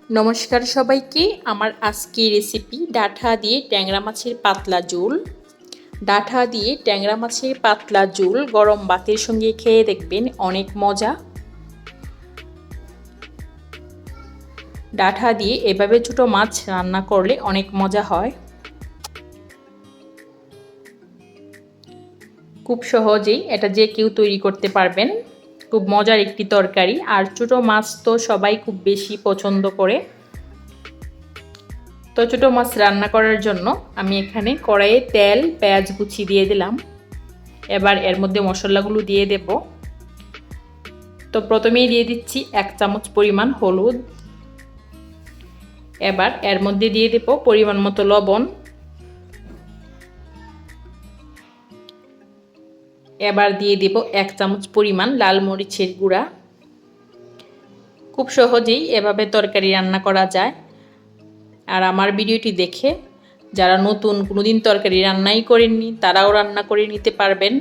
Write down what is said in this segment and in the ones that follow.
নমস্কার সবাইকে। আমার আজকের রেসিপি ডাঁটা দিয়ে ট্যাংরা মাছের পাতলা ঝোল। ডাঁটা দিয়ে ট্যাংরা মাছের পাতলা ঝোল গরম ভাতের সঙ্গে খেয়ে দেখবেন, অনেক মজা। ডাঁটা দিয়ে এভাবে ছোট মাছ রান্না করলে অনেক মজা হয়। খুব সহজেই এটা যে কেউ তৈরি করতে পারবেন। খুব মজার একটি তরকারি, আর ছোট মাছ তো সবাই খুব বেশি পছন্দ করে। তো ছোটো মাছ রান্না করার জন্য আমি এখানে কড়াইয়ে তেল পেঁয়াজ কুচি দিয়ে দিলাম। এবার এর মধ্যে মশলাগুলো দিয়ে দেব। তো প্রথমেই দিয়ে দিচ্ছি 1 চামচ পরিমাণ হলুদ। এবার এর মধ্যে দিয়ে দেব পরিমাণ মতো লবণ। এবার দিয়ে দেব 1 চামচ পরিমাণ লাল মরিচের গুঁড়া। খুব সহজেই এভাবে তরকারি রান্না করা যায়। আর আমার ভিডিওটি দেখে যারা নতুন কোনোদিন তরকারি রান্নাই করেননি, তারাও রান্না করে নিতে পারবেন।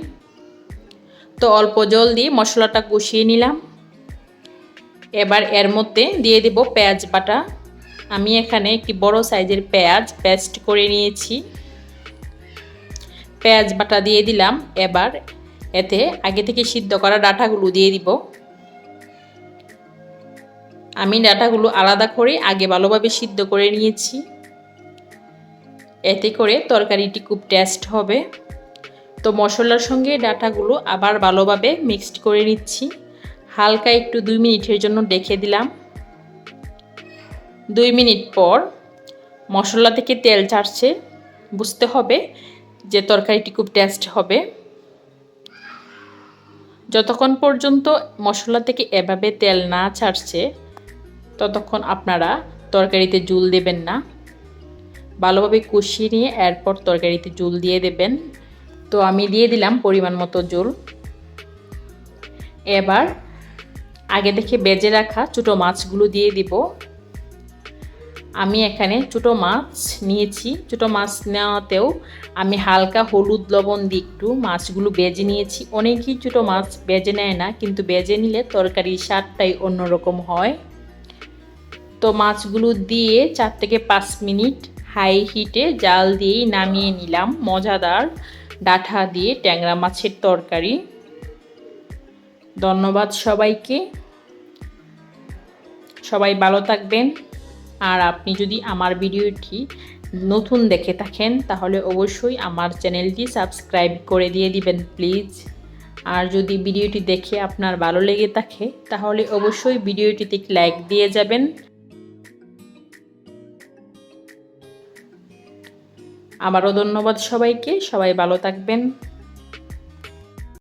তো অল্প জল দিয়ে মশলাটা কষিয়ে নিলাম। এবার এর মধ্যে দিয়ে দেব পেঁয়াজ বাটা। আমি এখানে একটি বড় সাইজের পেঁয়াজ পেস্ট করে নিয়েছি। পেঁয়াজ বাটা দিয়ে দিলাম। এবার এতে আগে থেকে সিদ্ধ করা ডাঁটাগুলো দিয়ে দিব। আমি ডাঁটাগুলো আলাদা করে আগে ভালোভাবে সিদ্ধ করে নিয়েছি। এতে করে তরকারিটি খুব টেস্ট হবে। তো মশলার সঙ্গে ডাঁটাগুলো আবার ভালোভাবে মিক্সড করে নিচ্ছি। হালকা একটু 2 মিনিটের জন্য রেখে দিলাম। 2 মিনিট পর মশলা থেকে তেল ছাড়ছে, বুঝতে হবে যে তরকারিটি খুব টেস্ট হবে। যতক্ষণ পর্যন্ত মশলা থেকে এভাবে তেল না ছাড়ছে, ততক্ষণ আপনারা তরকারিতে ঝোল দেবেন না। ভালোভাবে কষিয়ে নিয়ে এরপর তরকারিতে ঝোল দিয়ে দেবেন। তো আমি দিয়ে দিলাম পরিমাণ মতো ঝোল। এবার আগে থেকে ভেজে রাখা ছোটো মাছগুলো দিয়ে দিব। আমি এখানে ছোটো মাছ নিয়েছি। ছোটো মাছ নেওয়াতেও আমি হালকা হলুদ লবণ দিয়ে একটু মাছগুলো ভেজে নিয়েছি। অনেকেই ছোটো মাছ ভেজে নেয় না, কিন্তু ভেজে নিলে তরকারির স্বাদটাই অন্যরকম হয়। তো মাছগুলো দিয়ে 4 থেকে 5 মিনিট হাই হিটে জাল দিয়েই নামিয়ে নিলাম মজাদার ডাঁটা দিয়ে ট্যাংরা মাছের তরকারি। ধন্যবাদ সবাইকে। সবাই ভালো থাকবেন। আর আপনি যদি আমার ভিডিওটি নতুন দেখে থাকেন, তাহলে অবশ্যই আমার চ্যানেলটি সাবস্ক্রাইব করে দিয়ে দিবেন প্লিজ। আর যদি ভিডিওটি দেখে আপনার ভালো লেগে থাকে, তাহলে অবশ্যই ভিডিওটিতে লাইক দিয়ে যাবেন। আবারও ধন্যবাদ সবাইকে। সবাই ভালো থাকবেন।